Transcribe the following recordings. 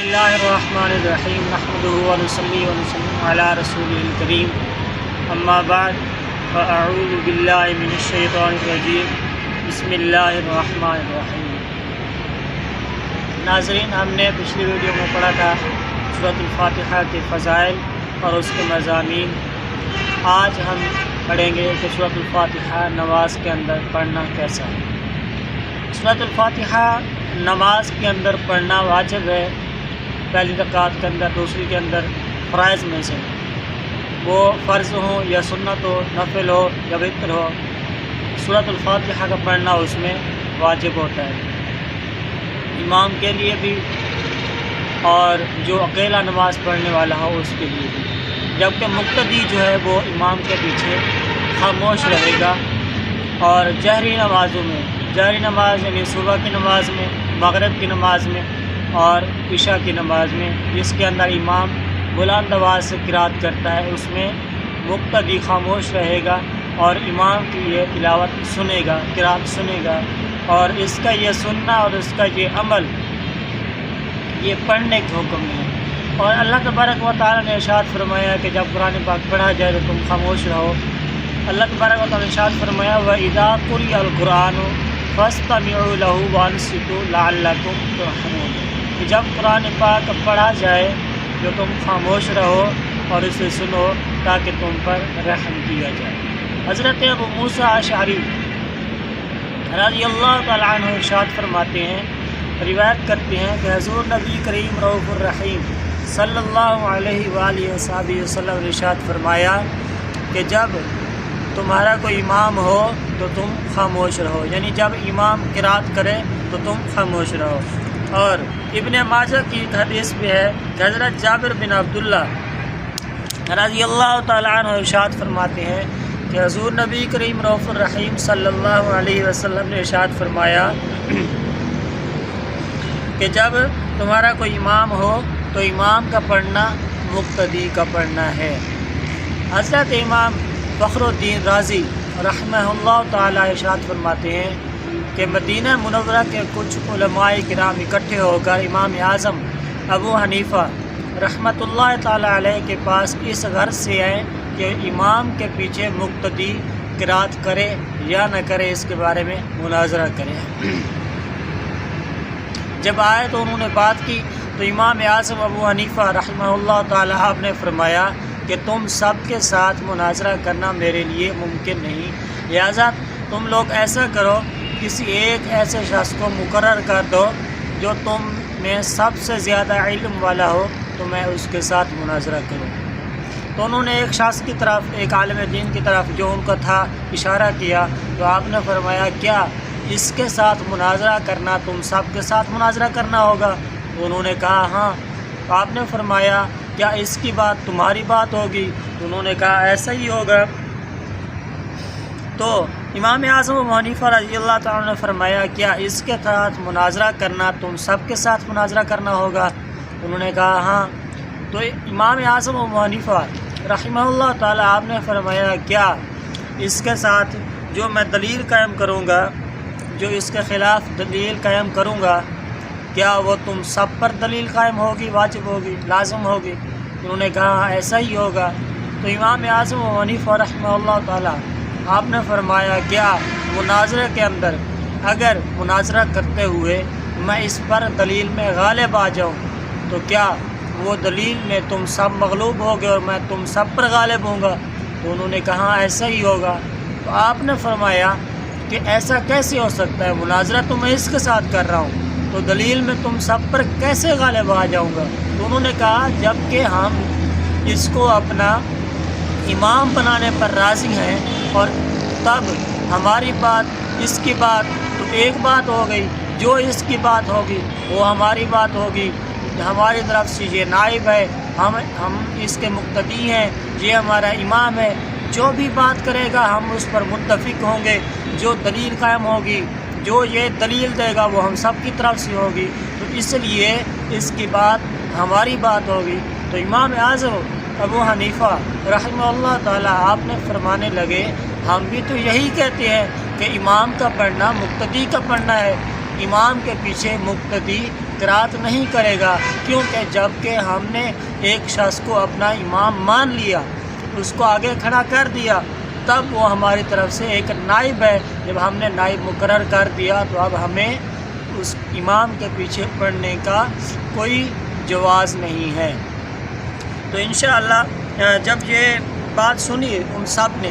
اللہ الرحمن الرحیم نحمدہ ونصلی ونسلم علی رسولہ الکریم اما بعد فاعوذ باللہ من الشیطان الرجیم بسم اللہ الرحمن الرحیم۔ ناظرین، ہم نے پچھلی ویڈیو میں پڑھا تھا سورۃ الفاتحہ کے فضائل اور اس کے مضامین۔ آج ہم پڑھیں گے کہ سورۃ الفاتحہ نماز کے اندر پڑھنا کیسا ہے۔ سورۃ الفاتحہ نماز کے اندر پڑھنا واجب ہے، پہلی رکعت کے اندر، دوسری کے اندر، فرائض میں سے، وہ فرض ہو یا سنت ہو، نفل ہو یا وتر ہو، سورۃ الفاتحہ کا پڑھنا اس میں واجب ہوتا ہے، امام کے لیے بھی اور جو اکیلا نماز پڑھنے والا ہو اس کے لیے بھی، جبکہ مقتدی جو ہے وہ امام کے پیچھے خاموش رہے گا۔ اور جہری نمازوں میں، جہری نماز یعنی صبح کی نماز میں، مغرب کی نماز میں اور عشاء کی نماز میں، جس کے اندر امام بلند آواز سے قرات کرتا ہے، اس میں مقتدی خاموش رہے گا اور امام کی یہ تلاوت سنے گا، قرات سنے گا، اور اس کا یہ سننا اور اس کا یہ عمل یہ پڑھنے کے حکم ہے۔ اور اللہ تبارک و تعالیٰ نے ارشاد فرمایا کہ جب قرآن پاک پڑھا جائے تو تم خاموش رہو۔ اللہ تبارک و تعالیٰ نے ارشاد فرمایا وَإِذَا قُرِئَ الْقُرْآنُ فَاسْتَمِعُوا لَهُ وَأَنصِتُوا لَعَلَّكُمْ تُرْحَمُونَ، کہ جب قرآن پاک پڑھا جائے تو تم خاموش رہو اور اسے سنو تاکہ تم پر رحم کیا جائے۔ حضرت ابو موسیٰ اشعری رضی اللہ تعالیٰ عنہ ارشاد فرماتے ہیں، روایت کرتے ہیں کہ حضور نبی کریم رؤوف الرحیم صلی اللہ علیہ وآلہ وسلم نے ارشاد فرمایا کہ جب تمہارا کوئی امام ہو تو تم خاموش رہو، یعنی جب امام قرات کرے تو تم خاموش رہو۔ اور ابن ماجہ کی ایک حدیث بھی ہے کہ حضرت جابر بن عبداللہ رضی اللہ تعالیٰ عنہ ارشاد فرماتے ہیں کہ حضور نبی کریم رؤوف الرحیم صلی اللہ علیہ وسلم نے ارشاد فرمایا کہ جب تمہارا کوئی امام ہو تو امام کا پڑھنا مقتدی کا پڑھنا ہے۔ حضرت امام فخر الدین رازی رحمہ اللہ تعالیٰ ارشاد فرماتے ہیں کہ مدینہ منورہ کے کچھ علماء کرام اکٹھے ہو کر امام اعظم ابو حنیفہ رحمۃ اللہ تعالیٰ علیہ کے پاس اس غرض سے آئے کہ امام کے پیچھے مقتدی قرات کرے یا نہ کرے، اس کے بارے میں مناظرہ کرے۔ جب آئے تو انہوں نے بات کی تو امام اعظم ابو حنیفہ رحمہ اللہ تعالیٰ آپ نے فرمایا کہ تم سب کے ساتھ مناظرہ کرنا میرے لیے ممکن نہیں، لہذا تم لوگ ایسا کرو، کسی ایک ایسے شخص کو مقرر کر دو جو تم میں سب سے زیادہ علم والا ہو تو میں اس کے ساتھ مناظرہ کروں۔ تو انہوں نے ایک شخص کی طرف، ایک عالم دین کی طرف جو ان کا تھا اشارہ کیا، تو آپ نے فرمایا کیا اس کے ساتھ مناظرہ کرنا تم سب کے ساتھ مناظرہ کرنا ہوگا؟ انہوں نے کہا ہاں۔ تو آپ نے فرمایا کیا اس کی بات تمہاری بات ہوگی؟ تو انہوں نے کہا ایسا ہی ہوگا۔ تو امام اعظم ابو حنیفہ رضی اللہ تعالیٰ نے فرمایا کیا اس کے ساتھ مناظرہ کرنا تم سب کے ساتھ مناظرہ کرنا ہوگا؟ انہوں نے کہا ہاں۔ تو امام اعظم ابو حنیفہ رحمہ اللہ تعالیٰ آپ نے فرمایا کیا اس کے ساتھ جو میں دلیل قائم کروں گا، جو اس کے خلاف دلیل قائم کروں گا، کیا وہ تم سب پر دلیل قائم ہوگی، واجب ہوگی، لازم ہوگی؟ انہوں نے کہا ہاں ایسا ہی ہوگا۔ تو امام اعظم ابو حنیفہ رحمہ اللہ تعالیٰ آپ نے فرمایا کیا مناظرے کے اندر اگر مناظرہ کرتے ہوئے میں اس پر دلیل میں غالب آ جاؤں تو کیا وہ دلیل میں تم سب مغلوب ہوگے اور میں تم سب پر غالب ہوں گا؟ تو انہوں نے کہا ایسا ہی ہوگا۔ تو آپ نے فرمایا کہ ایسا کیسے ہو سکتا ہے، مناظرہ تو میں اس کے ساتھ کر رہا ہوں تو دلیل میں تم سب پر کیسے غالب آ جاؤں گا؟ تو انہوں نے کہا جب کہ ہم اس کو اپنا امام بنانے پر راضی ہیں اور تب ہماری بات اس کی بات تو ایک بات ہو گئی، جو اس کی بات ہوگی وہ ہماری بات ہوگی، ہماری طرف سے یہ نائب ہے، ہم اس کے مقتدی ہیں، یہ ہمارا امام ہے، جو بھی بات کرے گا ہم اس پر متفق ہوں گے، جو دلیل قائم ہوگی، جو یہ دلیل دے گا وہ ہم سب کی طرف سے ہوگی، تو اس لیے اس کی بات ہماری بات ہوگی۔ تو امام اعظم ابو حنیفہ رحمہ اللہ تعالیٰ آپ نے فرمانے لگے ہم بھی تو یہی کہتے ہیں کہ امام کا پڑھنا مقتدی کا پڑھنا ہے، امام کے پیچھے مقتدی قرات نہیں کرے گا، کیونکہ جب کہ ہم نے ایک شخص کو اپنا امام مان لیا، اس کو آگے کھڑا کر دیا، تب وہ ہماری طرف سے ایک نائب ہے۔ جب ہم نے نائب مقرر کر دیا تو اب ہمیں اس امام کے پیچھے پڑھنے کا کوئی جواز نہیں ہے۔ تو انشاءاللہ جب یہ بات سنی ان سب نے،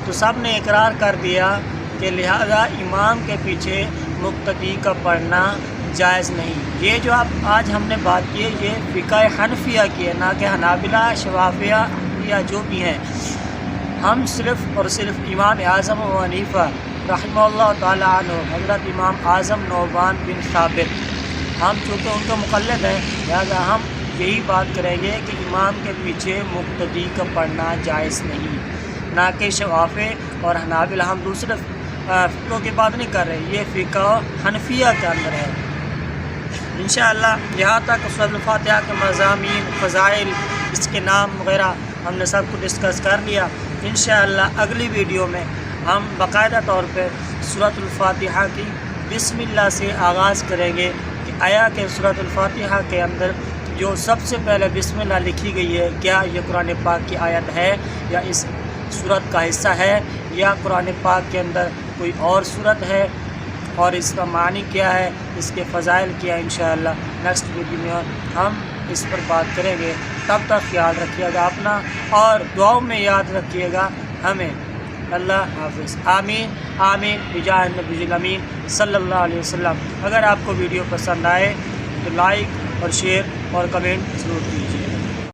تو سب نے اقرار کر دیا کہ لہذا امام کے پیچھے مقتدی کا پڑھنا جائز نہیں۔ یہ جو آج ہم نے بات کی ہے، یہ فقہ حنفیہ کی ہے، نہ کہ حنابلہ، شوافیہ یا جو بھی ہیں۔ ہم صرف اور صرف امام اعظم ابو حنیفہ رحمہ اللہ تعالیٰ عنہ، حضرت امام اعظم نعمان بن ثابت، ہم چونکہ ان کے مقلد ہیں، لہذا ہم یہی بات کریں گے کہ امام کے پیچھے مقتدی کا پڑھنا جائز نہیں، نہ کہ شوافی اور حنابلہ۔ ہم دوسرے فقوں کی بات نہیں کر رہے، یہ فقہ حنفیہ کے اندر ہے۔ انشاءاللہ یہاں تک سورۃ الفاتحہ کے مضامین، فضائل، اس کے نام وغیرہ ہم نے سب کو ڈسکس کر لیا۔ انشاءاللہ اگلی ویڈیو میں ہم باقاعدہ طور پہ سورۃ الفاتحہ کی بسم اللہ سے آغاز کریں گے کہ آیا کہ سورۃ الفاتحہ کے اندر جو سب سے پہلے بسم اللہ لکھی گئی ہے، کیا یہ قرآن پاک کی آیت ہے یا اس سورت کا حصہ ہے، یا قرآن پاک کے اندر کوئی اور سورت ہے، اور اس کا معنی کیا ہے، اس کے فضائل کیا ہے۔ انشاءاللہ نیکسٹ ویڈیو میں ہم اس پر بات کریں گے۔ تب تک خیال رکھیے گا اپنا، اور دعاؤں میں یاد رکھیے گا ہمیں۔ اللہ حافظ۔ آمین آمین بجاہ النبی الامین صلی اللہ علیہ وسلم۔ اگر آپ کو ویڈیو پسند آئے تو لائک اور شیئر اور کمنٹ ضرور کیجیے۔